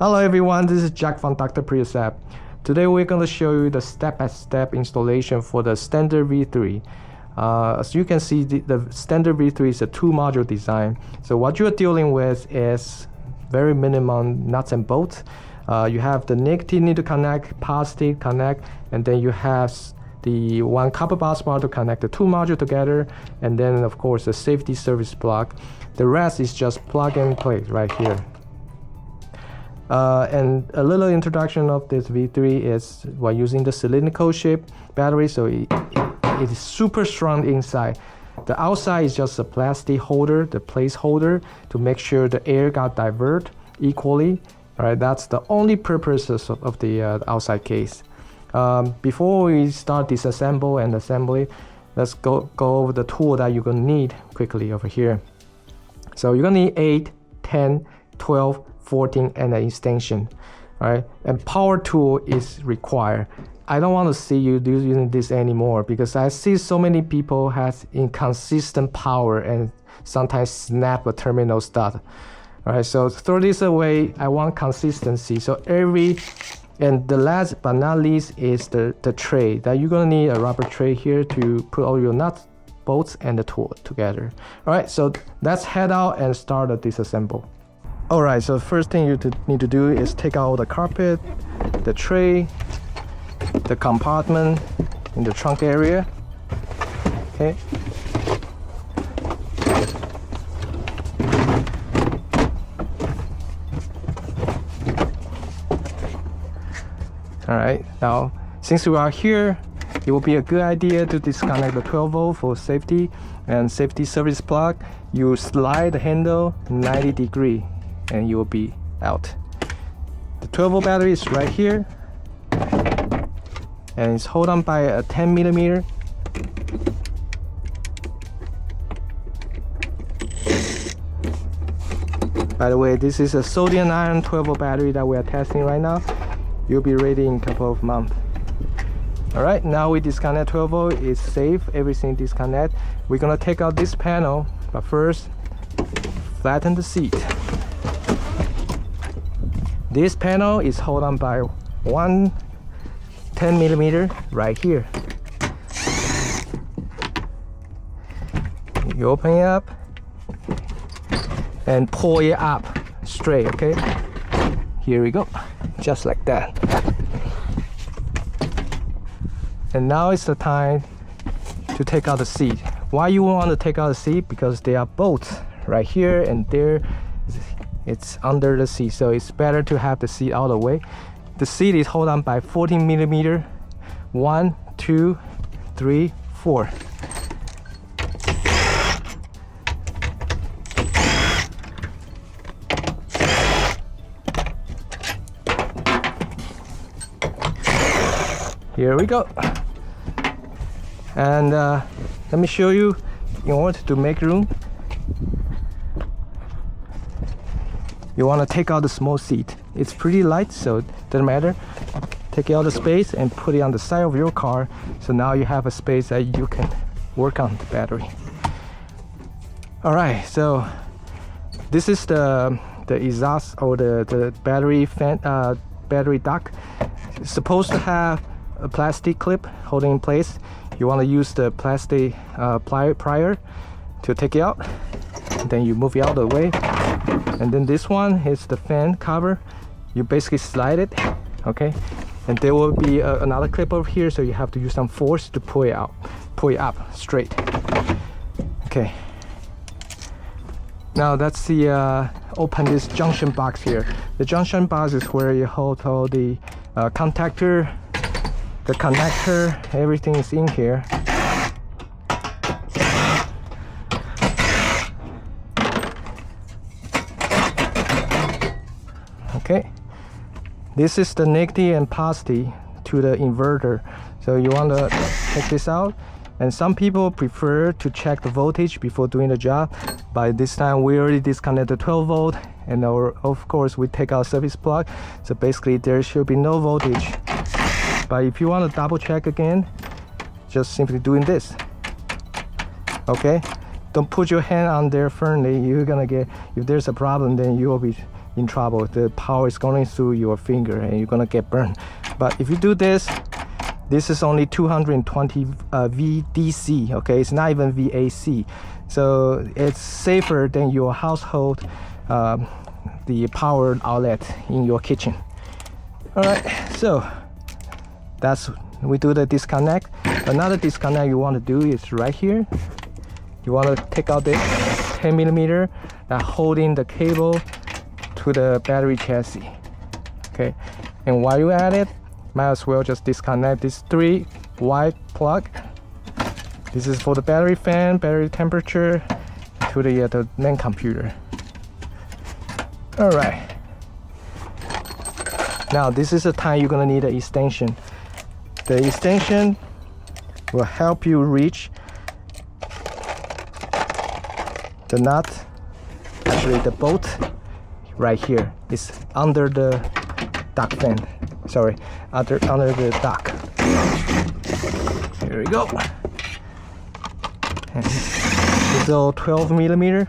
Hello everyone, this is Jack from Dr. Prius app. Today we're going to show you the step-by-step installation for the standard V3. As you can see, the standard V3 is a two-module design. So what you're dealing with is very minimum nuts and bolts. You have the negative need to connect, positive connect, and then you have the one copper bus bar to connect the two modules together, and then of course the safety service block. The rest is just plug and play right here. And a little introduction of this V3 is we're using the cylindrical shaped battery, so it is super strong inside. The outside is just a plastic holder, the placeholder, to make sure the air got diverted equally. All right, that's the only purpose of the outside case. Before we start disassemble and assembly, let's go over the tool that you're gonna need quickly over here. So you're gonna need 8, 10, 12, 14 and an extension. All right, and power tool is required. I don't want to see you using this anymore because I see so many people has inconsistent power and sometimes snap a terminal stud. All right, so throw this away. I want consistency. So and the last but not least is the tray that you're gonna need a rubber tray here to put all your nuts, bolts, and the tool together. All right, so let's head out and start the disassemble. All right, so the first thing you need to do is take out the carpet, the tray, the compartment in the trunk area. Okay. All right, now since we are here, it will be a good idea to disconnect the 12 volt for safety and safety service plug. You slide the handle 90 degrees and you will be out. The 12 volt battery is right here and it's held on by a 10 millimeter. By the way, this is a sodium ion 12 volt battery that we are testing right now. You'll be ready in a couple of months. All right, now we disconnect 12 volt. It's safe, everything disconnect. We're gonna take out this panel, but first flatten the seat. This panel is held on by one 10 millimeter right here. You open it up and pull it up straight, okay? Here we go, just like that. And now it's the time to take out the seat. Why you want to take out the seat? Because there are bolts right here and there. It's under the seat, so it's better to have the seat out of the way. The seat is held on by 14 millimeter. 1, 2, 3, 4. Here we go. And let me show you, in order to make room, you want to take out the small seat. It's pretty light, so it doesn't matter. Take out the space and put it on the side of your car, so now you have a space that you can work on the battery. All right, so this is the exhaust or the battery fan, battery dock. It's supposed to have a plastic clip holding in place. You want to use the plastic plier to take it out, and then you move it out of the way. And then this one is the fan cover. You basically slide it, okay? And there will be another clip over here, so you have to use some force to pull it up straight. Okay. Now that's the open this junction box here. The junction box is where you hold all the contactor, the connector, everything is in here. Okay, this is the negative and positive to the inverter. So you want to check this out. And some people prefer to check the voltage before doing the job. By this time, we already disconnected the 12 volt, and of course we take out service plug. So basically, there should be no voltage. But if you want to double check again, just simply doing this. Okay, don't put your hand on there firmly. You're gonna get, if there's a problem, then you will be in trouble. The power is going through your finger and you're gonna get burned. But if you do this, this is only 220 VDC, okay? It's not even VAC. So it's safer than your household, the power outlet in your kitchen. All right, so we do the disconnect. Another disconnect you want to do is right here. You want to take out this 10mm that holding the cable to the battery chassis, okay? And while you're at it, might as well just disconnect this 3 white plug. This is for the battery fan, battery temperature, to the main computer. All right. Now this is the time you're gonna need an extension. The extension will help you reach the nut. Actually, the bolt right here is under the duck fan. Sorry, under the duck. Here we go. And it's all 12mm.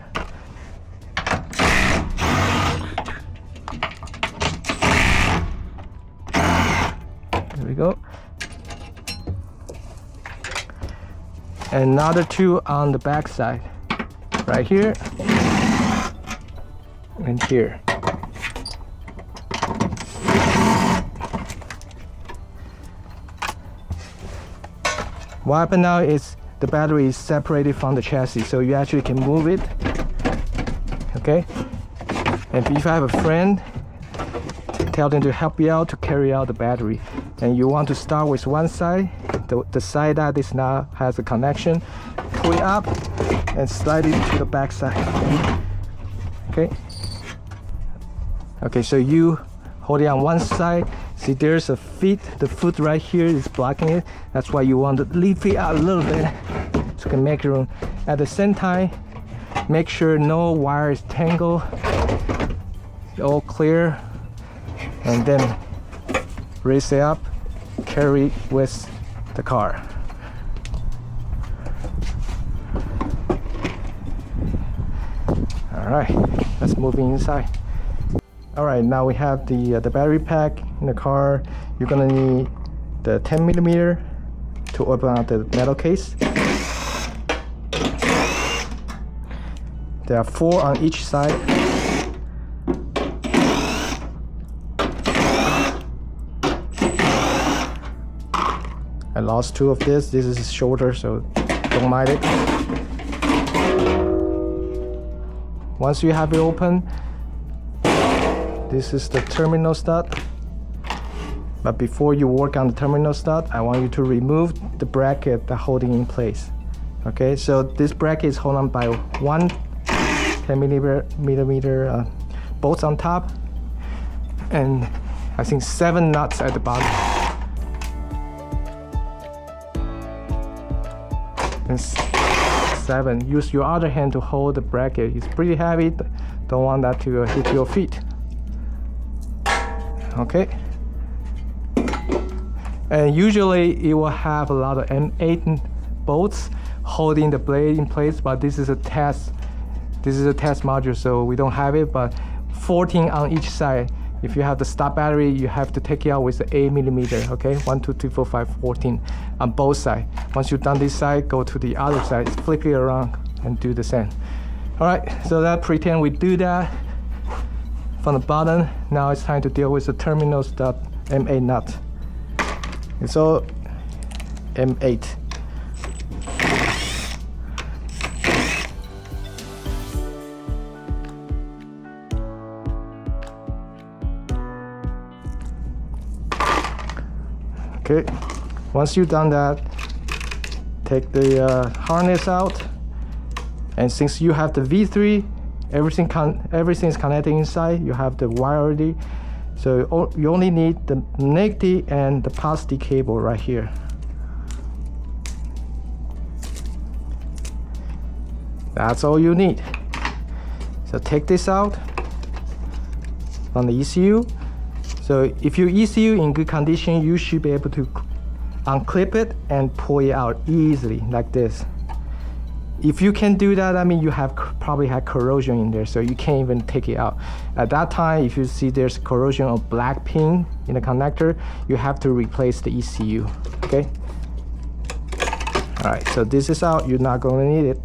There we go. And another 2 on the back side, right here and here. What happened now is the battery is separated from the chassis, so you actually can move it, okay? And if you have a friend, tell them to help you out to carry out the battery. And you want to start with one side, the side that is now has a connection, pull it up and slide it to the back side, okay? Okay, so you hold it on one side. See, there's a the foot right here is blocking it. That's why you want to lift it out a little bit so you can make room. At the same time, make sure no wire is tangled, all clear, and then raise it up, carry it with the car. All right, let's move inside. All right, now we have the battery pack in the car. You're gonna need the 10mm to open up the metal case. There are 4 on each side. I lost 2 of this. This is shorter, so don't mind it. Once you have it open, this is the terminal stud. But before you work on the terminal stud, I want you to remove the bracket that's holding in place. Okay, so this bracket is held on by 1 10mm bolts on top, and I think 7 nuts at the bottom. And 7. Use your other hand to hold the bracket. It's pretty heavy. Don't want that to hit your feet. Okay. And usually it will have a lot of M8 bolts holding the blade in place, but this is a test. This is a test module, so we don't have it, but 14 on each side. If you have the stop battery, you have to take it out with the 8mm, okay? 1, 2, 3, 4, 5, 14 on both sides. Once you've done this side, go to the other side, flip it around and do the same. All right, so that pretend we do that from the bottom. Now it's time to deal with the terminal stud M8 nut. It's all M8. Okay, once you've done that, take the harness out, and since you have the V3, everything is connected inside. You have the wire already, so you only need the negative and the positive cable right here. That's all you need. So take this out from the ECU. So if your ECU in good condition, you should be able to unclip it and pull it out easily like this. if you can do that, I mean you have probably had corrosion in there, so you can't even take it out. At that time, if you see there's corrosion of black pin in the connector, you have to replace the ECU. Okay. All right, so this is out. You're not going to need it.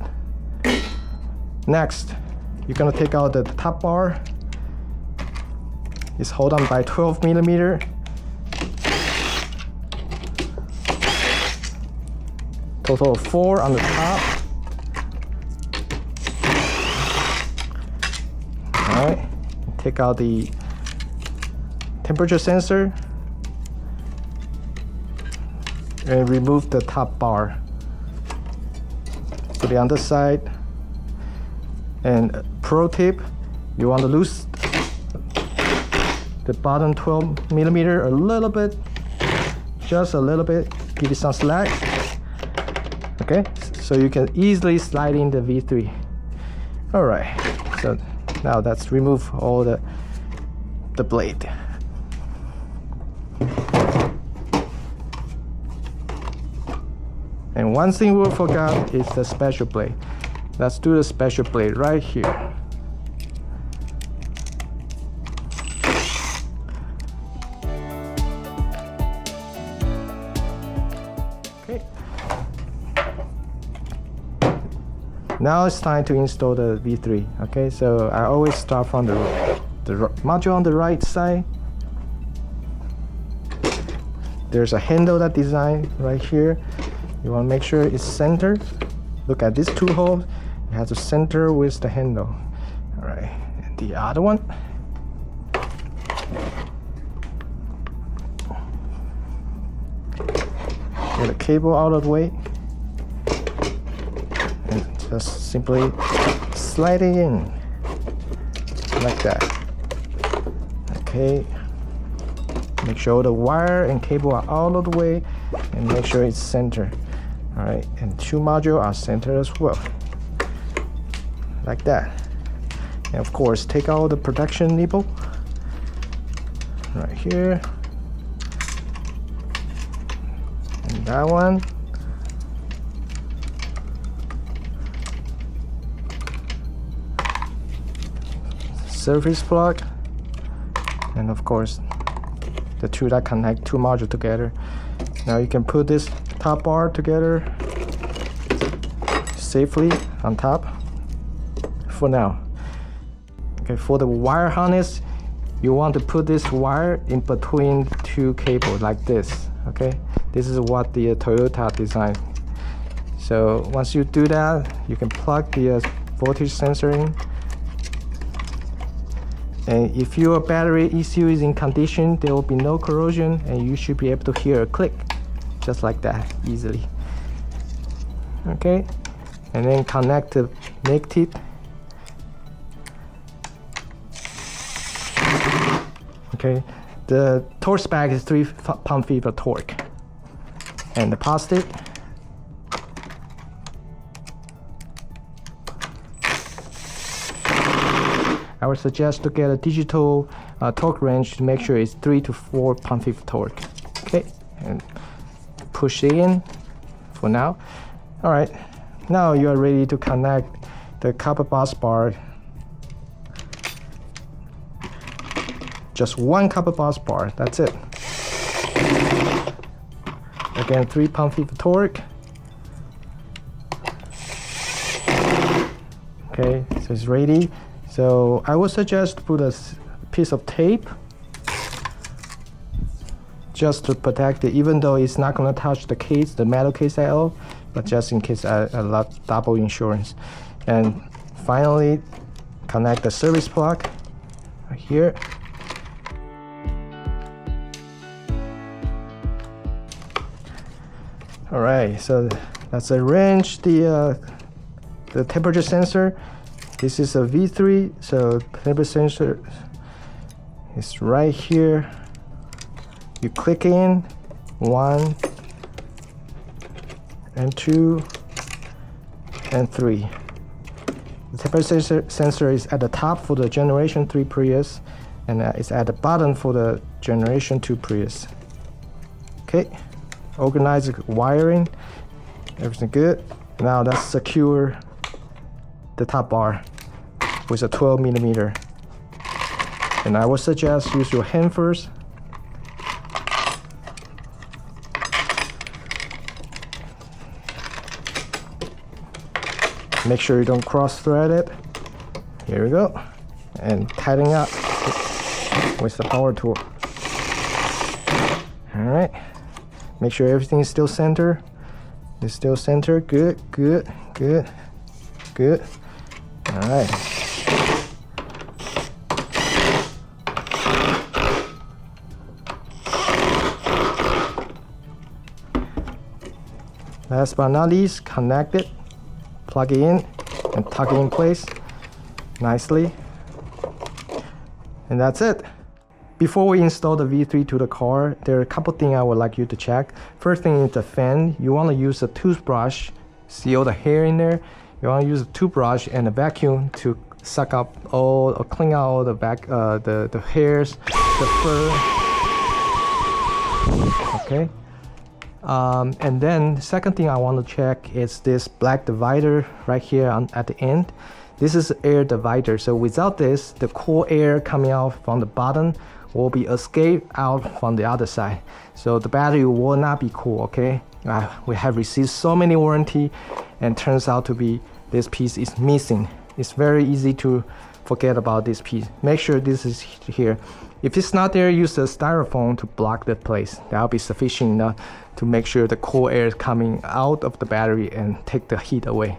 Next, you're going to take out the top bar. It's held on by 12 millimeter. Total of 4 on the top. All right, take out the temperature sensor and remove the top bar. Put it on the side. And pro tip, you want to loosen the bottom 12 millimeter a little bit, just a little bit, give it some slack. Okay, so you can easily slide in the V3. All right, so now let's remove all the blade. And one thing we forgot is the special blade. Let's do the special blade right here. Okay. Now it's time to install the V3. Okay, so I always start from the module on the right side. There's a handle that designed right here. You want to make sure it's centered. Look at these 2 holes. You have to center with the handle. All right, and the other one. Get the cable out of the way. And just simply slide it in. Like that. Okay. Make sure the wire and cable are out of the way and make sure it's centered. All right, and 2 modules are centered as well. Like that. And of course, take out the protection nipple. Right here. And that one. Surface plug. And of course, the 2 that connect 2 modules together. Now you can put this top bar together safely on top for now. Okay, for the wire harness, you want to put this wire in between 2 cables like this. Okay, this is what the Toyota designed. So once you do that, you can plug the voltage sensor in. And if your battery ECU is in condition, there will be no corrosion and you should be able to hear a click. Just like that, easily. Okay, and then connect the make tip. Okay, the torque spec is 3 pound-feet of torque. And the positive. I would suggest to get a digital torque wrench to make sure it's 3 to 4 pound-feet of torque. Okay, and push it in for now. All right, now you are ready to connect the copper bus bar. Just 1 copper bus bar, that's it. Again, 3 pound-feet of torque. Okay, so it's ready. So I would suggest to put a piece of tape just to protect it, even though it's not going to touch the case, the metal case at all, but just in case I love double insurance. And finally, connect the service plug right here. All right, so let's arrange the temperature sensor. This is a V3, so temperature sensor is right here. You click in 1 and 2 and 3. The temperature sensor is at the top for the Generation 3 Prius, and it's at the bottom for the Generation 2 Prius. Okay, organize the wiring, everything good. Now let's secure the top bar with a 12 millimeter. And I would suggest use your hand first. Make sure you don't cross thread it. Here we go. And tighten up with the power tool. All right. Make sure everything is still center. It's still center. Good, good, good, good. All right. Last but not least, connect it, plug it in, and tuck it in place nicely. And that's it. Before we install the V3 to the car, there are a couple things I would like you to check. First thing is the fan. You want to use a toothbrush, see all the hair in there. You want to use a toothbrush and a vacuum to suck up all, or clean out all the the hairs, the fur. Okay. And then the second thing I want to check is this black divider right here at the end. This is air divider, so without this, the cool air coming out from the bottom will be escaped out from the other side. So the battery will not be cool, okay? We have received so many warranty and turns out to be this piece is missing. It's very easy to forget about this piece. Make sure this is here. If it's not there, use a styrofoam to block that place. That'll be sufficient enough to make sure the cool air is coming out of the battery and take the heat away.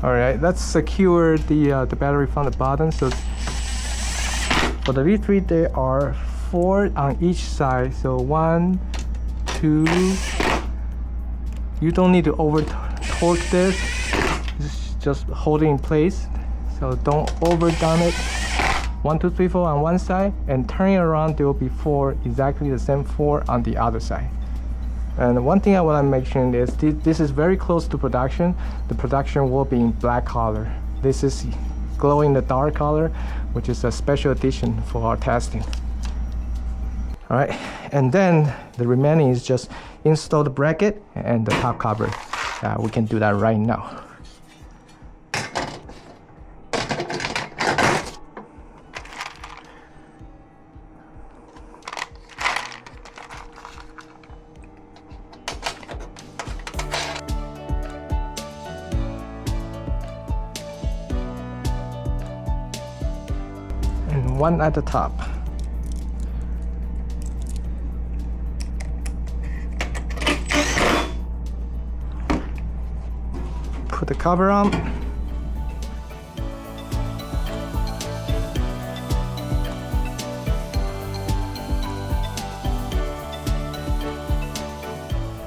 All right, let's secure the battery from the bottom. So for the V3, there are 4 on each side. So 1, 2. You don't need to over torque this. Just hold it in place. So don't overdone it. 1, 2, 3, 4 on one side, and turning around, there will be 4, exactly the same 4 on the other side. And one thing I want to mention is this is very close to production. The production will be in black color. This is glow in the dark color, which is a special edition for our testing. All right, and then the remaining is just install the bracket and the top cover. We can do that right now. And one at the top. Put the cover on.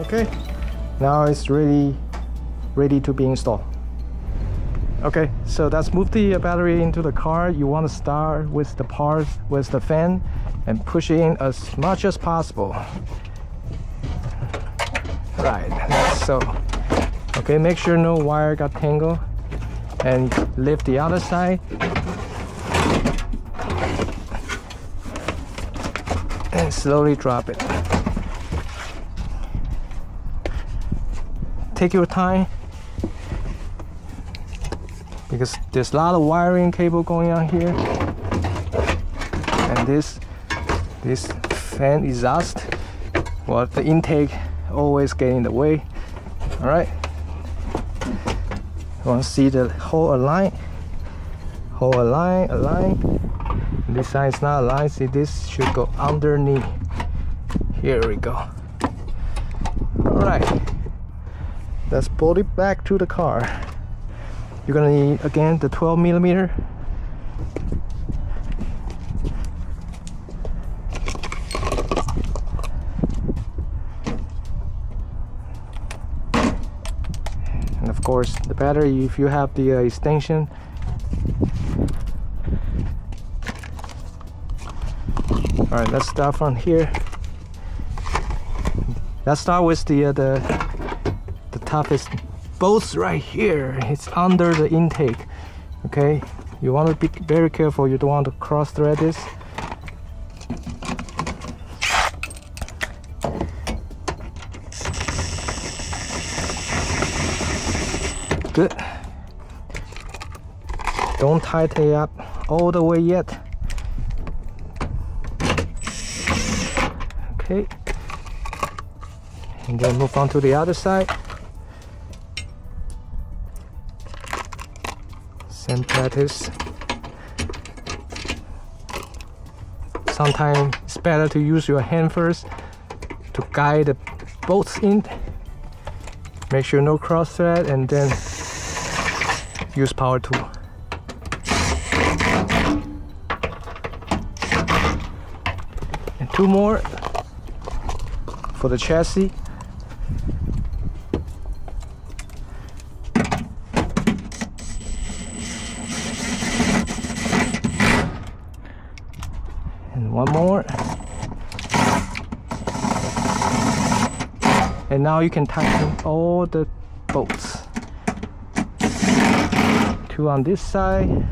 Okay, now it's ready to be installed. Okay, so let's move the battery into the car. You want to start with the part with the fan and push it in as much as possible. Right, so okay, make sure no wire got tangled, and lift the other side and slowly drop it. Take your time, because there's a lot of wiring cable going on here, and this fan exhaust, well, the intake always get in the way. All right, you want to see the hole align, align. This side is not aligned. See, this should go underneath. Here we go. All right, let's pull it back to the car. You're gonna need, again, the 12 millimeter. And of course, the battery, if you have the extension. All right, let's start from here. Let's start with the toughest. Both right here, it's under the intake. Okay, you want to be very careful. You don't want to cross thread this. Good. Don't tighten it up all the way yet. Okay. And then move on to the other side. Same practice. Sometimes it's better to use your hand first to guide the bolts in. Make sure no cross thread, and then use power tool. And 2 more for the chassis. And 1 more. And now you can tighten all the bolts. 2 on this side.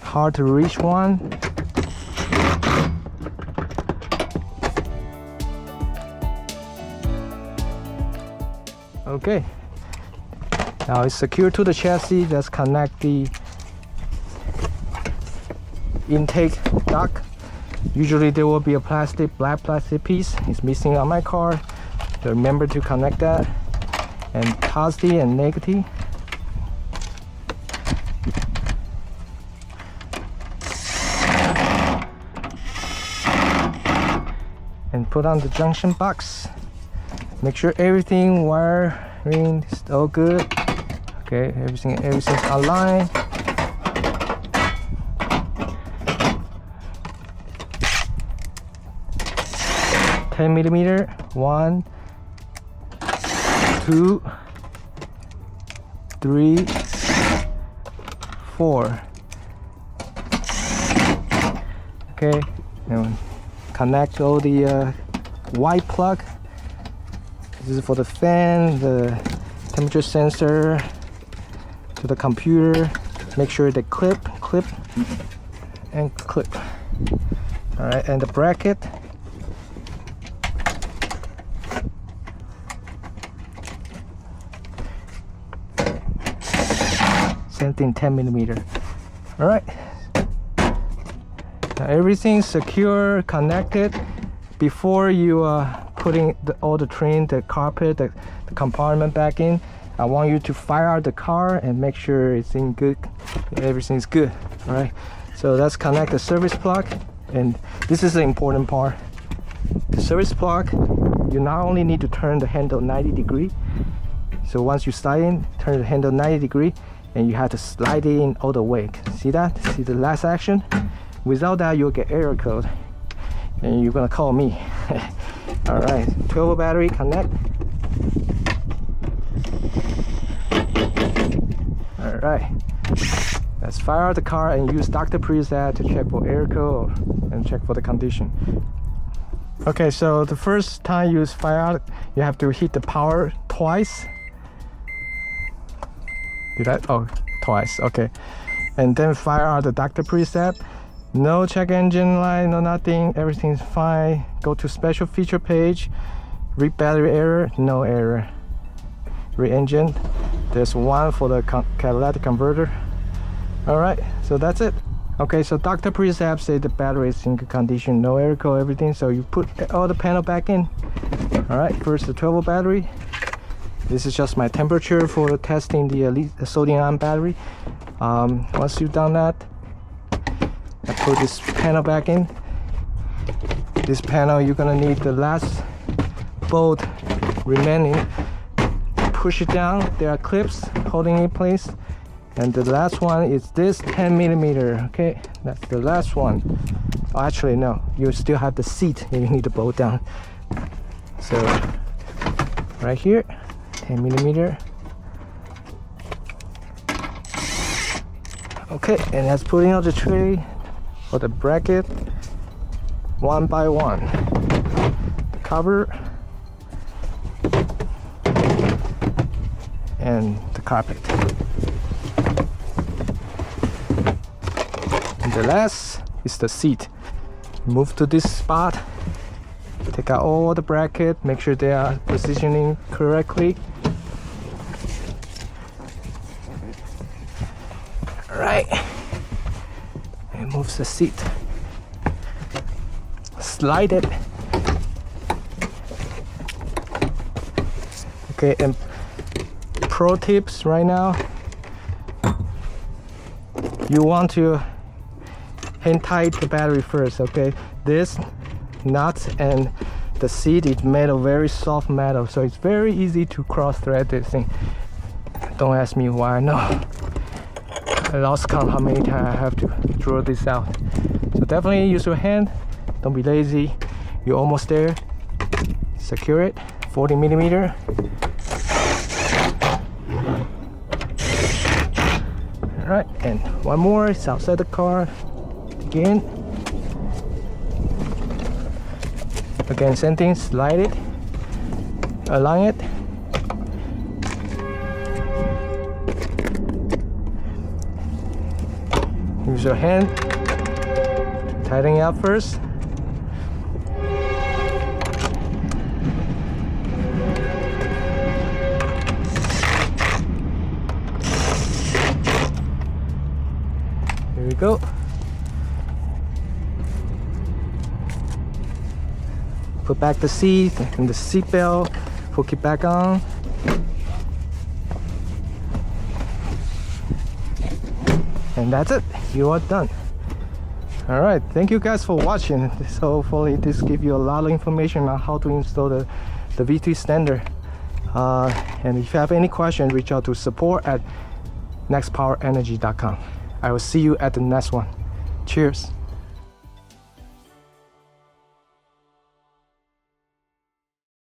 Hard to reach one. Okay. Now it's secured to the chassis. Let's connect the intake duct. Usually there will be a black plastic piece. It's missing on my car. So remember to connect that. And positive and negative. And put on the junction box. Make sure everything wiring is all good. Okay, everything's aligned. $10mm. 1, 2, 3, 4. Okay, and connect all the white plug. This is for the fan, the temperature sensor, to the computer. Make sure they clip, and clip. All right, and the bracket. Same thing, 10mm. All right. Now everything's secure, connected. Before you putting all the trim, the carpet, the compartment back in, I want you to fire out the car and make sure it's in good, everything's good. All right. So let's connect the service plug, and this is the important part. The service plug, you not only need to turn the handle 90 degrees. So once you start in, turn the handle 90 degrees. And you have to slide it in all the way. See that? See the last action? Without that, you'll get error code. And you're gonna call me. Alright, 12 battery, connect. Alright. Let's fire out the car and use Dr. Prius app to check for error code and check for the condition. Okay, so the first time you fire out, you have to hit the power twice. Did I? Oh, twice. Okay. And then fire out the Dr. Prius app. No check engine light, no nothing. Everything's fine. Go to special feature page. Read battery error. No error. Read engine. There's 1 for the catalytic converter. All right. So that's it. Okay. So Dr. Prius app says the battery is in good condition. No error code. Everything. So you put all the panel back in. All right. First the 12 battery. This is just my temperature for testing the sodium-ion battery. Once you've done that, I put this panel back in. This panel, you're gonna need the last bolt remaining. Push it down. There are clips holding it in place. And the last one is this 10mm. Okay, that's the last one. Oh, actually, no. You still have the seat and you need to bolt down. So, right here. 10mm. Okay, and let's put in the tray or the bracket 1 by 1. The cover and the carpet. And the last is the seat. Move to this spot. Take out all the bracket, make sure they are positioning correctly. right, and moves the seat. Slide it. Okay, and pro tips right now, you want to hand tight the battery first. Okay, this nuts and the seat is made of very soft metal, so it's very easy to cross thread this thing. Don't ask me why. No, I lost count how many times I have to draw this out. So definitely use your hand. Don't be lazy. You're almost there. Secure it. 40 millimeter. All right, and one more. It's outside the car. Again, same thing. Slide it, align it. Use your hand. Tighten it up first. Here we go. Put back the seat and the seat belt, hook it back on. And that's it, you are done. All right, thank you guys for watching. So hopefully this gives you a lot of information on how to install the V3 standard. And if you have any questions, reach out to support@nextpowerenergy.com. I will see you at the next one. Cheers.